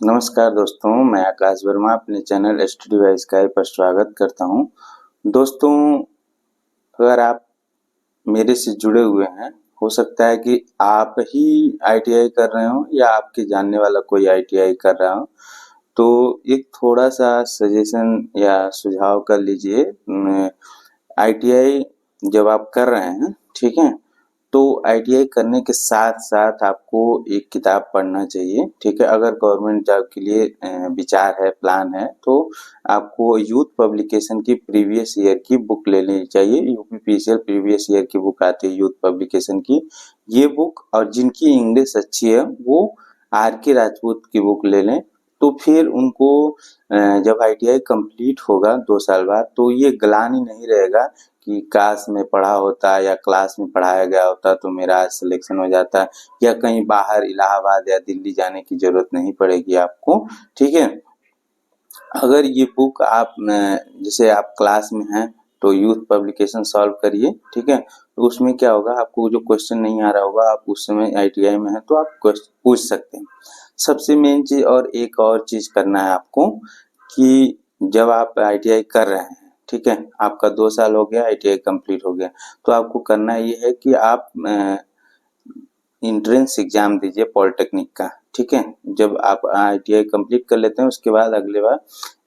नमस्कार दोस्तों, मैं आकाश वर्मा अपने चैनल स्टडी बाय स्काई पर स्वागत करता हूं। दोस्तों, अगर आप मेरे से जुड़े हुए हैं, हो सकता है कि आप ही आईटीआई कर रहे हो या आपके जानने वाला कोई आईटीआई कर रहा हो, तो एक थोड़ा-सा सजेशन या सुझाव कर लीजिए। आईटीआई जब आप कर रहे हैं, ठीक है? तो आईटीआई करने के साथ-साथ आपको एक किताब पढ़ना चाहिए, ठीक है? अगर गवर्नमेंट जॉब के लिए विचार है, प्लान है, तो आपको यूथ पब्लिकेशन की प्रीवियस ईयर की बुक ले लेनी चाहिए। यूपीपीसीएल प्रीवियस ईयर की बुक आती है यूथ पब्लिकेशन की। ये बुक और जिनकी इंग्लिश अच्छी है, वो आर के राजपूत की बुक ले लें। तो फिर उनको जब आईटीआई कंप्लीट होगा 2 साल बाद, तो ये ग्लानि नहीं रहेगा कि काश मैं पढ़ा होता या क्लास में पढ़ाया गया होता तो मेरा आज सिलेक्शन हो जाता, या कहीं बाहर इलाहाबाद या दिल्ली जाने की जरूरत नहीं पड़ेगी आपको, ठीक है? अगर ये बुक आप जैसे आप क्लास में हैं तो यूथ पब्लिकेशन सॉल्व करिए, ठीक है? तो उसमें क्या होगा, आपको जो क्वेश्चन नहीं आ रहा होगा, आप उस समय आईटीआई में हैं तो आप पूछ सकते हैं। सबसे मेन चीज और एक और चीज करना है आपको कि जब आप आईटीआई कर रहे हैं, ठीक है, आपका 2 साल हो गया, आईटीआई कंप्लीट हो गया, तो आपको करना ये है कि आप एंट्रेंस एग्जाम दीजिए पॉलिटेक्निक का, ठीक है? जब आप आईटीआई कंप्लीट कर लेते हैं, उसके बाद अगले बार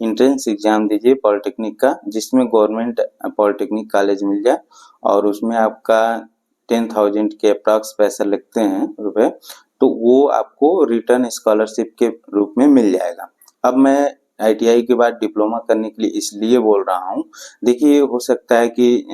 एंट्रेंस एग्जाम दीजिए पॉलिटेक्निक का, जिसमें गवर्नमेंट पॉलिटेक्निक कॉलेज मिल जाए और उसमें आपका 10,000 के अप्रॉक्स पैसा लगते हैं रुपए, तो वो आपको रिटर्न स्कॉलरशिप के रूप में मिल जाएगा। अब मैं आईटीआई के बाद डिप्लोमा करने के लिए इसलिए बोल रहा हूँ, देखिए हो सकता है कि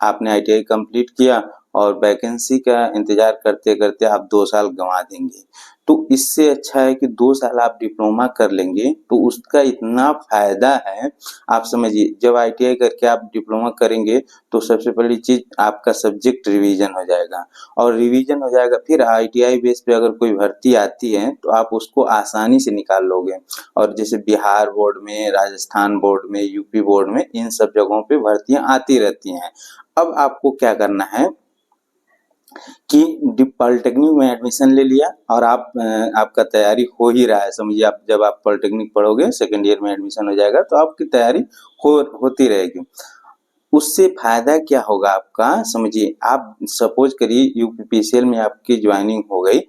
आपने आईटीआई कंप्लीट किया और वैकेंसी का इंतजार करते करते आप 2 साल गंवा देंगे। तो इससे अच्छा है कि 2 साल आप डिप्लोमा कर लेंगे तो उसका इतना फायदा है, आप समझिए। जब आईटीआई करके आप डिप्लोमा करेंगे तो सबसे पहली चीज आपका सब्जेक्ट रिवीजन हो जाएगा, और रिवीजन हो जाएगा, फिर आईटीआई बेस पे अगर कोई भर्ती आती है तो आप उसको आसानी से निकाल लोगे। और जैसे बिहार बोर्ड में, राजस्थान बोर्ड में, यूपी बोर्ड में, इन सब जगहों पे भर्तियां आती रहती हैं। अब आपको क्या करना है कि पॉलिटेक्निक में एडमिशन ले लिया और आपका तैयारी हो ही रहा है, समझिए। आप जब आप पॉलिटेक्निक पढ़ोगे, सेकेंड ईयर में एडमिशन हो जाएगा, तो आपकी तैयारी होती रहेगी। उससे फायदा क्या होगा आपका, समझिए। आप सपोज करिए यूपीपीसीएल में आपकी ज्वाइनिंग हो गई,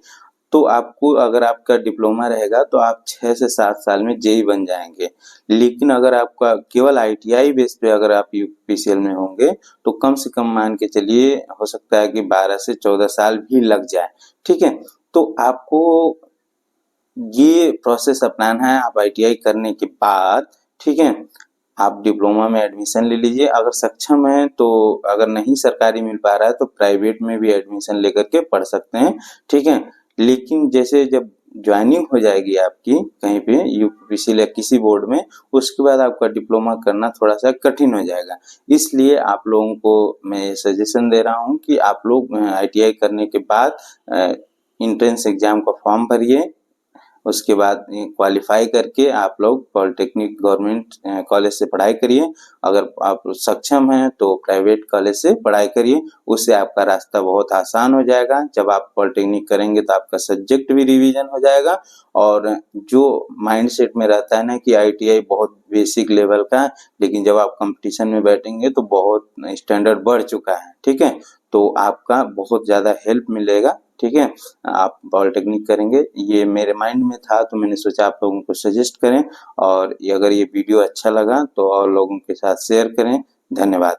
तो आपको, अगर आपका डिप्लोमा रहेगा तो आप 6 से 7 साल में जेई बन जाएंगे। लेकिन अगर आपका केवल आईटीआई बेस पे अगर आप यूपीसीएल में होंगे तो कम से कम मान के चलिए, हो सकता है कि 12 से 14 साल भी लग जाए, ठीक है? तो आपको ये प्रोसेस अपनाना है। आप आईटीआई करने के बाद, ठीक है, आप डिप्लोमा में एडमिशन ले लीजिए। अगर सक्षम है तो, अगर नहीं सरकारी मिल पा रहा है तो प्राइवेट में भी एडमिशन लेकर के पढ़ सकते हैं, ठीक है? लेकिन जैसे जब ज्वाइनिंग हो जाएगी आपकी कहीं पे यूपीपीसीएल या किसी बोर्ड में, उसके बाद आपका डिप्लोमा करना थोड़ा सा कठिन हो जाएगा। इसलिए आप लोगों को मैं सजेशन दे रहा हूँ कि आप लोग आईटीआई करने के बाद एंट्रेंस एग्जाम का फॉर्म भरिए। उसके बाद क्वालिफाई करके आप लोग पॉलिटेक्निक गवर्नमेंट कॉलेज से पढ़ाई करिए। अगर आप सक्षम हैं तो प्राइवेट कॉलेज से पढ़ाई करिए, उससे आपका रास्ता बहुत आसान हो जाएगा। जब आप पॉलिटेक्निक करेंगे तो आपका सब्जेक्ट भी रिवीजन हो जाएगा, और जो माइंडसेट में रहता है ना कि आईटीआई बहुत बेसिक लेवल का है, लेकिन जब आप कंपटीशन में बैठेंगे तो बहुत स्टैंडर्ड बढ़ चुका है, ठीक है? तो आपका बहुत ज़्यादा हेल्प मिलेगा, ठीक है? आप पॉलिटेक्निक करेंगे, ये मेरे माइंड में था तो मैंने सोचा आप लोगों को सजेस्ट करें। और अगर ये वीडियो अच्छा लगा तो और लोगों के साथ शेयर करें। धन्यवाद।